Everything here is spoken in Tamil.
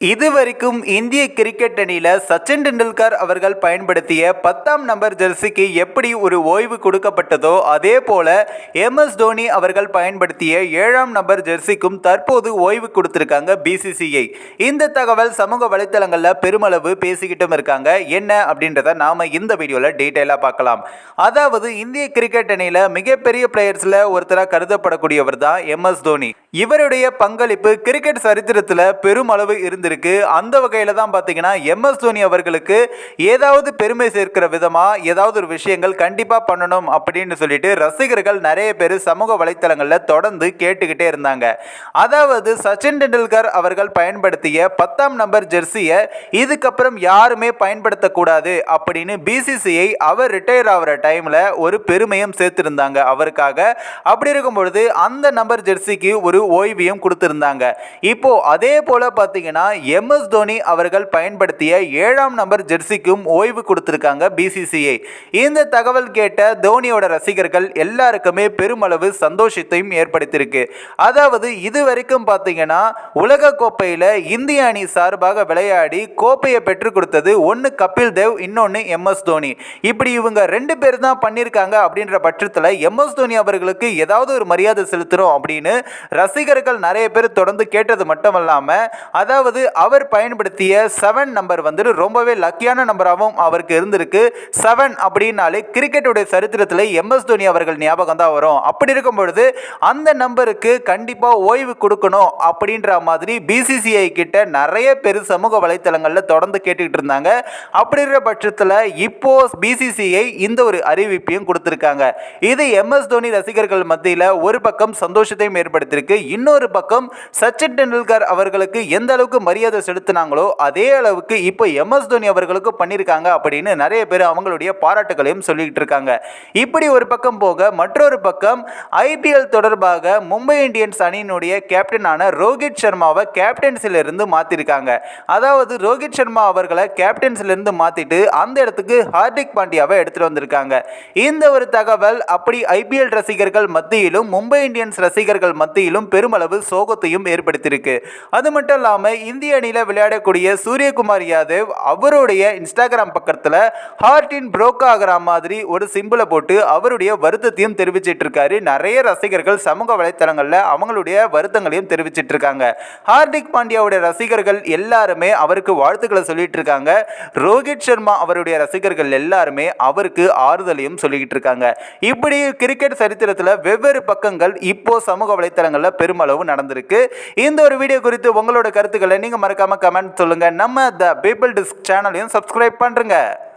இதுவரைக்கும் இந்திய கிரிக்கெட் அணியில் சச்சின் டெண்டுல்கர் அவர்கள் பயன்படுத்திய 10ஆம் நம்பர் ஜெர்சிக்கு எப்படி ஒரு ஓய்வு கொடுக்கப்பட்டதோ அதே போல MS தோனி அவர்கள் பயன்படுத்திய 7ஆம் நம்பர் ஜெர்சிக்கும் தற்போது ஓய்வு கொடுத்திருக்காங்க BCCI. இந்த தகவல் சமூக வலைத்தளங்களில் பெருமளவு பேசிக்கிட்டும் இருக்காங்க. என்ன அப்படின்றத நாம இந்த வீடியோவில் டீட்டெயிலாக பார்க்கலாம். அதாவது இந்திய கிரிக்கெட் அணியில் மிகப்பெரிய பிளேயர்ஸில் ஒருத்தராக கருதப்படக்கூடியவர் தான் MS தோனி. இவருடைய பங்களிப்பு கிரிக்கெட் சரித்திரத்தில் பெருமளவு இருந்திருக்கு. அந்த வகையில் தான் பார்த்தீங்கன்னா MS தோனி அவர்களுக்கு ஏதாவது பெருமை சேர்க்கிற விதமாக ஏதாவது ஒரு விஷயங்கள் கண்டிப்பாக பண்ணணும் அப்படின்னு சொல்லிட்டு ரசிகர்கள் நிறைய பேர் சமூக வலைத்தளங்களில் தொடர்ந்து கேட்டுக்கிட்டே இருந்தாங்க. அதாவது சச்சின் டெண்டுல்கர் அவர்கள் பயன்படுத்திய 10ஆம் நம்பர் ஜெர்சியை இதுக்கப்புறம் யாருமே பயன்படுத்தக்கூடாது அப்படின்னு BCCI அவர் ரிட்டையர் ஆகிற டைமில் ஒரு பெருமையும் சேர்த்திருந்தாங்க அவருக்காக. அப்படி இருக்கும் பொழுது அந்த நம்பர் ஜெர்சிக்கு ஒரு ஓய்வியம் கொடுத்திருந்தாங்க. இப்போ அதே போல பார்த்தீங்கன்னா MS தோனி அவர்கள் பயன்படுத்திய 7ஆம் நம்பர் ஜெர்சிக்கும் ஓய்வு கொடுத்திருக்காங்க BCCI. இந்த தகவல் கேட்ட தோனியோட ரசிகர்கள் எல்லாருக்குமே பெருமளவு சந்தோஷத்தையும் ஏற்படுத்தியிருக்கு. அதாவது இதுவரைக்கும் பார்த்தீங்கன்னா உலக கோப்பையில் இந்திய அணி சார்பாக விளையாடி கோப்பையை பெற்றுக் கொடுத்தது ஒன்று கபில் தேவ், இன்னொன்று MS தோனி. இப்படி இவங்க 2 பேர் தான் பண்ணியிருக்காங்க. அப்படின்ற பட்சத்தில் MS தோனி அவர்களுக்கு ஏதாவது ஒரு மரியாதை செலுத்துறோம் அப்படின்னு ரசிகர்கள் நிறைய பேர் தொடர்ந்து கேட்டது மட்டுமல்லாம, அதாவது அவர் பயன்படுத்திய 7 நம்பர் ரொம்பவே லக்கியான நம்பராகவும் அவருக்கு இருந்திருக்கு. 7 அப்படின்னாலே கிரிக்கெட்டுடைய சரித்திரத்தில் MS தோனி அவர்கள் ஞாபகம் தான் வரும். அப்படி இருக்கும் பொழுது அந்த நம்பருக்கு கண்டிப்பா ஓய்வு கொடுக்கணும் அப்படின்ற மாதிரி BCCI கிட்ட நிறைய பேர் சமூக வலைத்தளங்களில் தொடர்ந்து கேட்டுக்கிட்டு இருந்தாங்க. அப்படின்ற பட்சத்தில் இப்போ BCCI இந்த ஒரு அறிவிப்பையும் கொடுத்திருக்காங்க. இது MS தோனி ரசிகர்கள் மத்தியில் ஒரு பக்கம் சந்தோஷத்தையும் ஏற்படுத்தியிருக்கு. இன்னொரு பக்கம் சச்சின் டெண்டுல்கர் அவர்களுக்கு எந்த அளவுக்கு மரியாதை செலுத்தினாங்களோ அதே அளவுக்கு இப்போ MS தோனி அவர்களுக்கு பண்ணியிருக்காங்க அப்படின்னு நிறைய பேர் அவங்களுடைய பாராட்டுகளையும் சொல்லிட்டு இருக்காங்க. இப்படி ஒரு பக்கம் போக மற்றொரு பக்கம் IPL தொடர்பாக மும்பை இந்தியன்ஸ் அணியினுடைய கேப்டனான ரோஹித் சர்மாவை கேப்டன்சிலிருந்து மாற்றிருக்காங்க. அதாவது ரோஹித் சர்மா அவர்களை கேப்டன்சிலிருந்து மாற்றிட்டு அந்த இடத்துக்கு ஹார்திக் பாண்டியாவை எடுத்துகிட்டு வந்திருக்காங்க. இந்த ஒரு தகவல் அப்படி IPL ரசிகர்கள் மத்தியிலும் மும்பை இந்தியன்ஸ் ரசிகர்கள் மத்தியிலும் பெருமளவு சோகத்தையும் ஏற்படுத்தியிருக்கு. அது மட்டும் இல்லாமல் இந்திய அணியில் விளையாடக்கூடிய சூரியகுமார் யாதவ் அவருடைய இன்ஸ்டாகிராம் பக்கத்தில் ஹார்டின் புரோக் ஆகிற மாதிரி ஒரு சிம்பிளை போட்டு அவருடைய வருத்தத்தையும் தெரிவிச்சிட்டு இருக்காரு. நிறைய ரசிகர்கள் சமூக வலைத்தளங்களில் அவங்களுடைய வருத்தங்களையும் தெரிவிச்சிட்டு இருக்காங்க. ஹார்திக் பாண்டியாவுடைய ரசிகர்கள் எல்லாருமே அவருக்கு வாழ்த்துக்களை சொல்லிட்டு இருக்காங்க. ரோஹித் சர்மா அவருடைய ரசிகர்கள் எல்லாருமே அவருக்கு ஆறுதலையும் சொல்லிக்கிட்டு இருக்காங்க. இப்படி கிரிக்கெட் சரித்திரத்தில் வெவ்வேறு பக்கங்கள் இப்போ சமூக வலைத்தளங்களில் பெருமளவு நடந்திருக்கு. இந்த ஒரு வீடியோ குறித்து உங்களோட கருத்துக்களை நீங்க மறக்காம கமெண்ட் சொல்லுங்க. நம்ம த பீப்பிள் டிஸ்க் சேனலையும் சப்ஸ்கிரைப் பண்றீங்க.